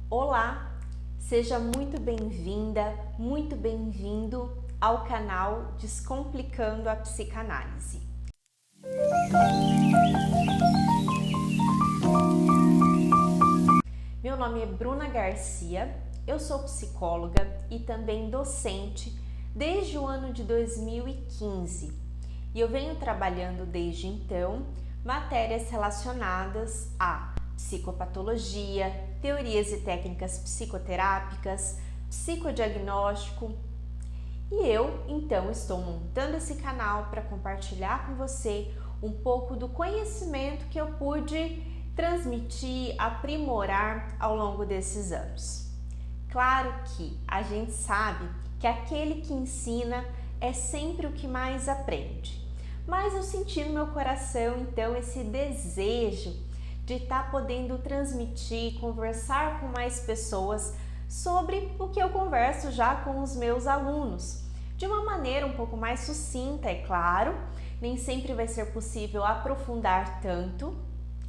Olá, seja muito bem-vinda, muito bem-vindo ao canal Descomplicando a Psicanálise. Meu nome é Bruna Garcia, eu sou psicóloga e também docente desde o ano de 2015 e eu venho trabalhando desde então matérias relacionadas a psicopatologia, teorias e técnicas psicoterápicas, psicodiagnóstico. E eu, então, estou montando esse canal para compartilhar com você um pouco do conhecimento que eu pude transmitir, aprimorar ao longo desses anos. Claro que a gente sabe que aquele que ensina é sempre o que mais aprende, mas eu senti no meu coração, então, esse desejo de estar podendo transmitir, conversar com mais pessoas sobre o que eu converso já com os meus alunos, de uma maneira um pouco mais sucinta, é claro, nem sempre vai ser possível aprofundar tanto,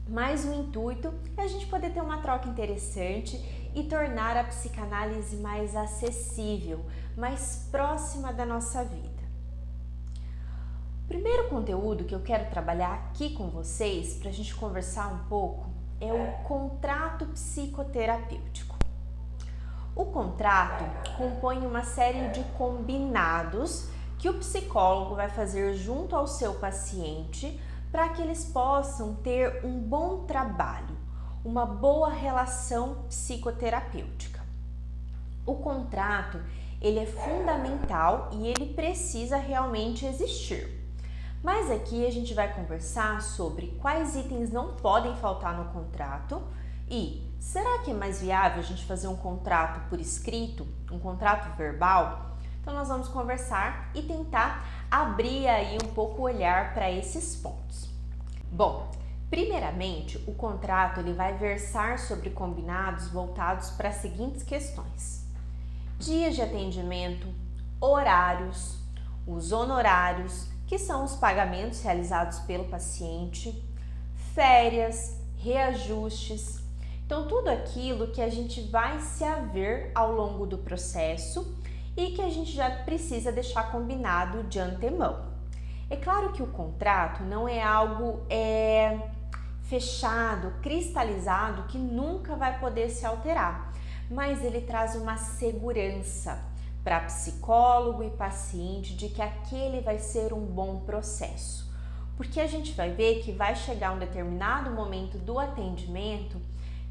mas o intuito é a gente poder ter uma troca interessante e tornar a psicanálise mais acessível, mais próxima da nossa vida. O primeiro conteúdo que eu quero trabalhar aqui com vocês, para a gente conversar um pouco, é o contrato psicoterapêutico. O contrato compõe uma série de combinados que o psicólogo vai fazer junto ao seu paciente para que eles possam ter um bom trabalho, uma boa relação psicoterapêutica. O contrato, ele é fundamental e ele precisa realmente existir. Mas aqui a gente vai conversar sobre quais itens não podem faltar no contrato e será que é mais viável a gente fazer um contrato por escrito, um contrato verbal? Então nós vamos conversar e tentar abrir aí um pouco o olhar para esses pontos. Bom, primeiramente o contrato ele vai versar sobre combinados voltados para as seguintes questões: dias de atendimento, horários, os honorários, que são os pagamentos realizados pelo paciente, férias, reajustes, então tudo aquilo que a gente vai se haver ao longo do processo e que a gente já precisa deixar combinado de antemão. É claro que o contrato não é algo fechado, cristalizado, que nunca vai poder se alterar, mas ele traz uma segurança para psicólogo e paciente de que aquele vai ser um bom processo. Porque a gente vai ver que vai chegar um determinado momento do atendimento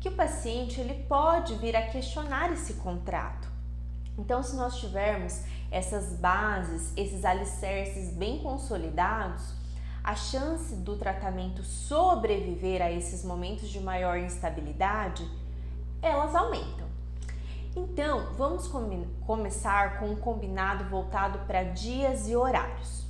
que o paciente ele pode vir a questionar esse contrato. Então, se nós tivermos essas bases, esses alicerces bem consolidados, a chance do tratamento sobreviver a esses momentos de maior instabilidade, elas aumentam. Então, vamos começar com um combinado voltado para dias e horários.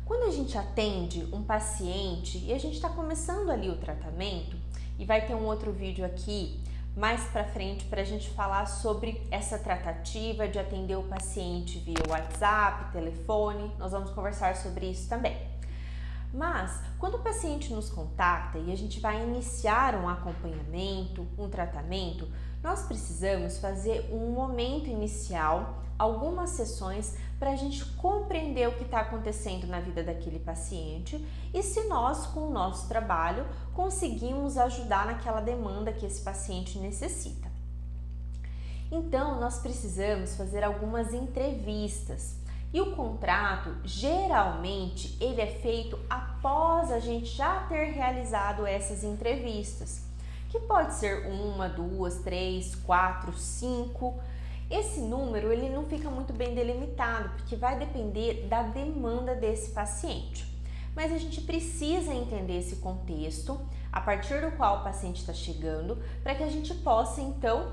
Quando a gente atende um paciente e a gente está começando ali o tratamento, e vai ter um outro vídeo aqui mais para frente para a gente falar sobre essa tratativa de atender o paciente via WhatsApp, telefone, nós vamos conversar sobre isso também. Mas, quando o paciente nos contacta e a gente vai iniciar um acompanhamento, um tratamento, nós precisamos fazer um momento inicial, algumas sessões, para a gente compreender o que está acontecendo na vida daquele paciente e se nós, com o nosso trabalho, conseguimos ajudar naquela demanda que esse paciente necessita. Então, nós precisamos fazer algumas entrevistas. E o contrato, geralmente, ele é feito após a gente já ter realizado essas entrevistas, que pode ser 1, 2, 3, 4, 5. Esse número, ele não fica muito bem delimitado, porque vai depender da demanda desse paciente. Mas a gente precisa entender esse contexto, a partir do qual o paciente está chegando, para que a gente possa, então,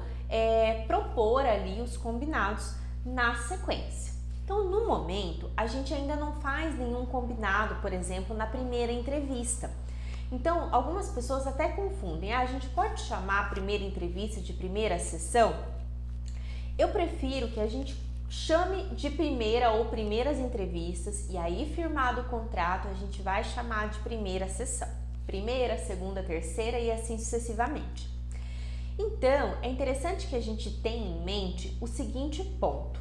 propor ali os combinados na sequência. Então, no momento, a gente ainda não faz nenhum combinado, por exemplo, na primeira entrevista. Então, algumas pessoas até confundem. A gente pode chamar a primeira entrevista de primeira sessão? Eu prefiro que a gente chame de primeira ou primeiras entrevistas e aí, firmado o contrato, a gente vai chamar de primeira sessão. Primeira, segunda, terceira e assim sucessivamente. Então, é interessante que a gente tenha em mente o seguinte ponto.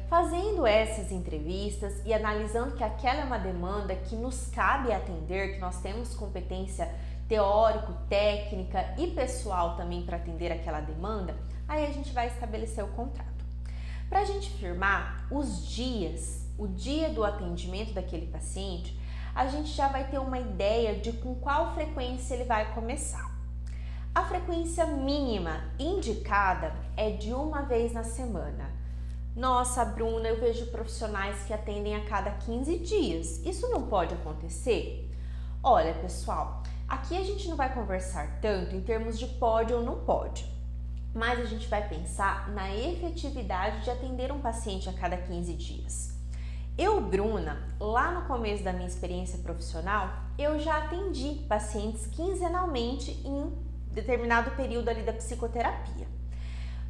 Fazendo essas entrevistas e analisando que aquela é uma demanda que nos cabe atender, que nós temos competência teórico, técnica e pessoal também para atender aquela demanda, aí a gente vai estabelecer o contrato. Para a gente firmar os dias, o dia do atendimento daquele paciente, a gente já vai ter uma ideia de com qual frequência ele vai começar. A frequência mínima indicada é de uma vez na semana. Nossa, Bruna, eu vejo profissionais que atendem a cada 15 dias. Isso não pode acontecer? Olha, pessoal, aqui a gente não vai conversar tanto em termos de pode ou não pode, mas a gente vai pensar na efetividade de atender um paciente a cada 15 dias. Eu, Bruna, lá no começo da minha experiência profissional, eu já atendi pacientes quinzenalmente em determinado período ali da psicoterapia.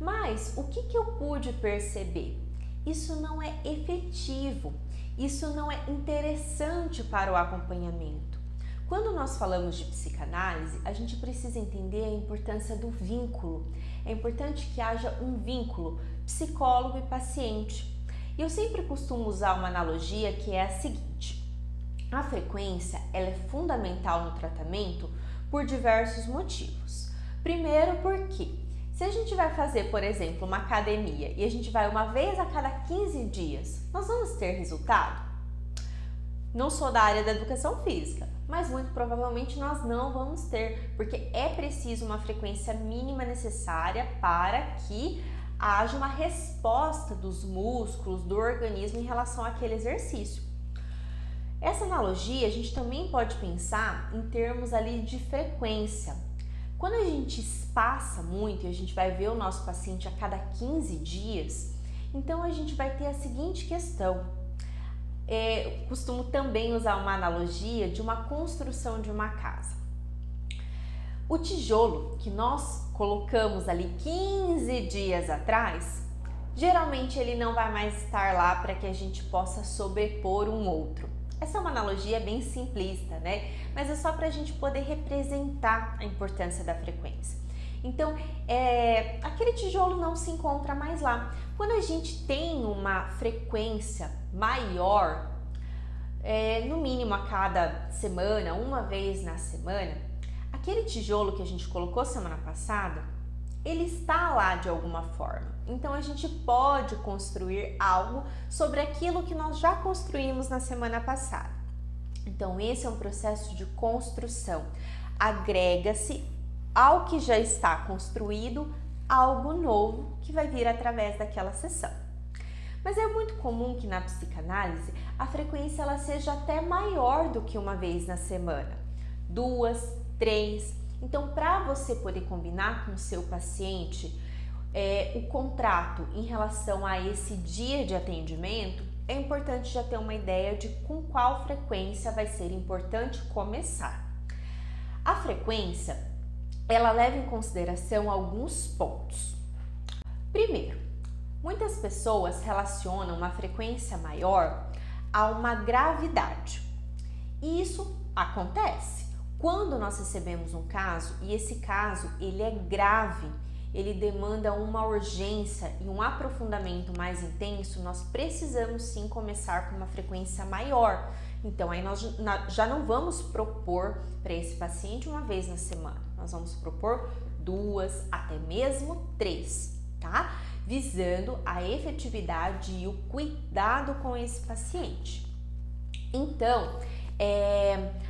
Mas o que eu pude perceber? Isso não é efetivo, isso não é interessante para o acompanhamento. Quando nós falamos de psicanálise, a gente precisa entender a importância do vínculo. É importante que haja um vínculo psicólogo e paciente. E eu sempre costumo usar uma analogia que é a seguinte: a frequência ela é fundamental no tratamento por diversos motivos. Primeiro, porque se a gente vai fazer, por exemplo, uma academia e a gente vai uma vez a cada 15 dias, nós vamos ter resultado? Não sou da área da educação física, mas muito provavelmente nós não vamos ter, porque é preciso uma frequência mínima necessária para que haja uma resposta dos músculos, do organismo em relação àquele exercício. Essa analogia a gente também pode pensar em termos ali de frequência. Quando a gente espaça muito e a gente vai ver o nosso paciente a cada 15 dias, então a gente vai ter a seguinte questão. Costumo também usar uma analogia de uma construção de uma casa. O tijolo que nós colocamos ali 15 dias atrás, geralmente ele não vai mais estar lá para que a gente possa sobrepor um outro. Essa é uma analogia bem simplista, né? Mas é só para a gente poder representar a importância da frequência. Então, aquele tijolo não se encontra mais lá. Quando a gente tem uma frequência maior, no mínimo a cada semana, uma vez na semana, aquele tijolo que a gente colocou semana passada, ele está lá de alguma forma. Então a gente pode construir algo sobre aquilo que nós já construímos na semana passada. Então esse é um processo de construção. Agrega-se ao que já está construído algo novo que vai vir através daquela sessão. Mas é muito comum que na psicanálise a frequência ela seja até maior do que uma vez na semana, 2, 3. Então, para você poder combinar com o seu paciente o contrato em relação a esse dia de atendimento, é importante já ter uma ideia de com qual frequência vai ser importante começar. A frequência, ela leva em consideração alguns pontos. Primeiro, muitas pessoas relacionam uma frequência maior a uma gravidade. E isso acontece. Quando nós recebemos um caso, e esse caso ele é grave, ele demanda uma urgência e um aprofundamento mais intenso, nós precisamos sim começar com uma frequência maior. Então aí nós já não vamos propor para esse paciente uma vez na semana, nós vamos propor 2, até mesmo 3, tá? Visando a efetividade e o cuidado com esse paciente. Então,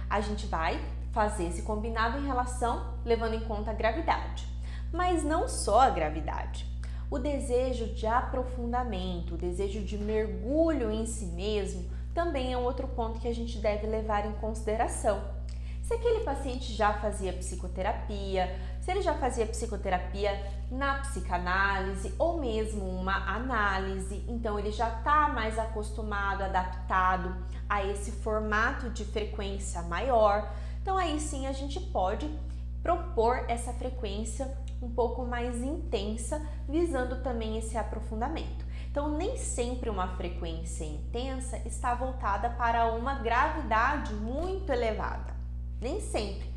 a gente vai fazer esse combinado em relação, levando em conta a gravidade. Mas não só a gravidade. O desejo de aprofundamento, o desejo de mergulho em si mesmo, também é um outro ponto que a gente deve levar em consideração. Se aquele paciente já fazia psicoterapia, se ele já fazia psicoterapia na psicanálise ou mesmo uma análise, então ele já está mais acostumado, adaptado a esse formato de frequência maior. Então aí sim a gente pode propor essa frequência um pouco mais intensa, visando também esse aprofundamento. Então nem sempre uma frequência intensa está voltada para uma gravidade muito elevada, nem sempre.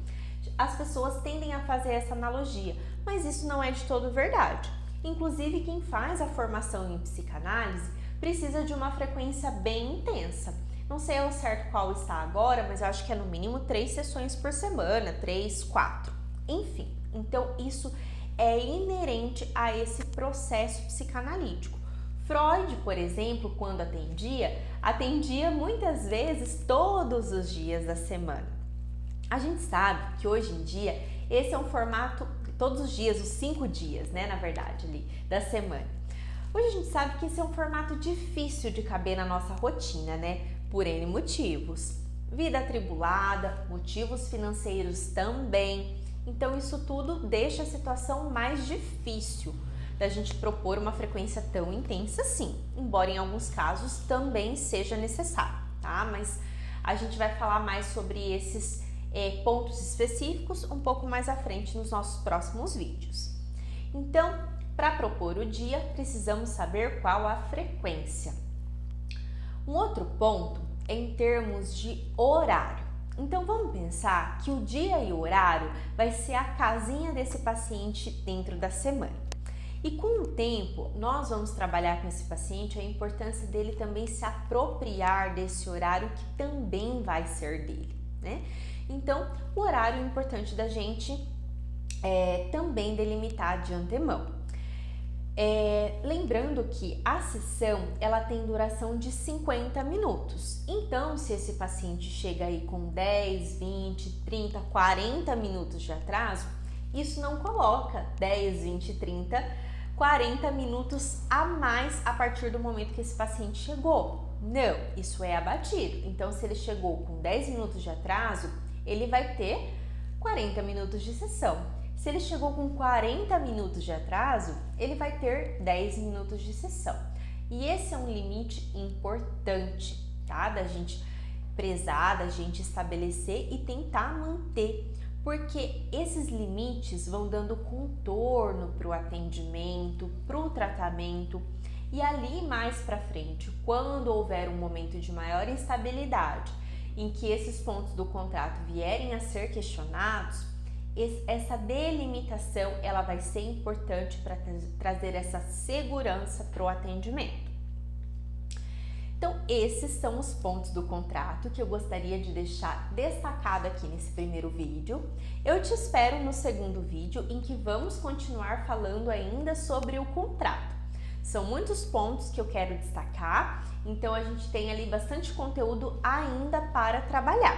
as pessoas tendem a fazer essa analogia, mas isso não é de todo verdade. Inclusive, quem faz a formação em psicanálise precisa de uma frequência bem intensa. Não sei ao certo qual está agora, mas eu acho que é no mínimo 3 sessões por semana, 3, 4, enfim. Então, isso é inerente a esse processo psicanalítico. Freud, por exemplo, quando atendia muitas vezes todos os dias da semana. A gente sabe que hoje em dia esse é um formato, todos os dias, os 5 dias, né, na verdade, ali, da semana. Hoje a gente sabe que esse é um formato difícil de caber na nossa rotina, né, por N motivos. Vida atribulada, motivos financeiros também. Então isso tudo deixa a situação mais difícil da gente propor uma frequência tão intensa assim, embora em alguns casos também seja necessário, tá? Mas a gente vai falar mais sobre esses pontos específicos um pouco mais à frente nos nossos próximos vídeos. Então, para propor o dia, precisamos saber qual a frequência. Um outro ponto é em termos de horário. Então, vamos pensar que o dia e o horário vai ser a casinha desse paciente dentro da semana. E com o tempo, nós vamos trabalhar com esse paciente a importância dele também se apropriar desse horário que também vai ser dele, né? Então, o horário é importante da gente também delimitar de antemão. Lembrando que a sessão ela tem duração de 50 minutos. Então, se esse paciente chega aí com 10, 20, 30, 40 minutos de atraso, isso não coloca 10, 20, 30, 40 minutos a mais a partir do momento que esse paciente chegou. Não, isso é abatido. Então, se ele chegou com 10 minutos de atraso, ele vai ter 40 minutos de sessão. Se ele chegou com 40 minutos de atraso, ele vai ter 10 minutos de sessão. E esse é um limite importante, tá? Da gente prezar, da gente estabelecer e tentar manter, porque esses limites vão dando contorno para o atendimento, para o tratamento, e ali mais para frente, quando houver um momento de maior instabilidade, em que esses pontos do contrato vierem a ser questionados, essa delimitação ela vai ser importante para trazer essa segurança para o atendimento. Então, esses são os pontos do contrato que eu gostaria de deixar destacado aqui nesse primeiro vídeo. Eu te espero no segundo vídeo, em que vamos continuar falando ainda sobre o contrato. São muitos pontos que eu quero destacar, então a gente tem ali bastante conteúdo ainda para trabalhar.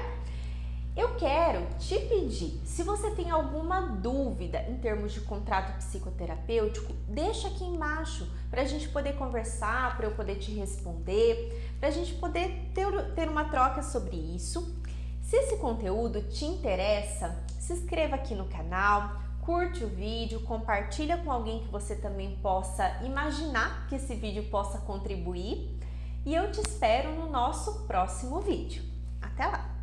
Eu quero te pedir, se você tem alguma dúvida em termos de contrato psicoterapêutico, deixa aqui embaixo para a gente poder conversar, para eu poder te responder, para a gente poder ter uma troca sobre isso. Se esse conteúdo te interessa, se inscreva aqui no canal, curte o vídeo, compartilha com alguém que você também possa imaginar que esse vídeo possa contribuir, e eu te espero no nosso próximo vídeo. Até lá!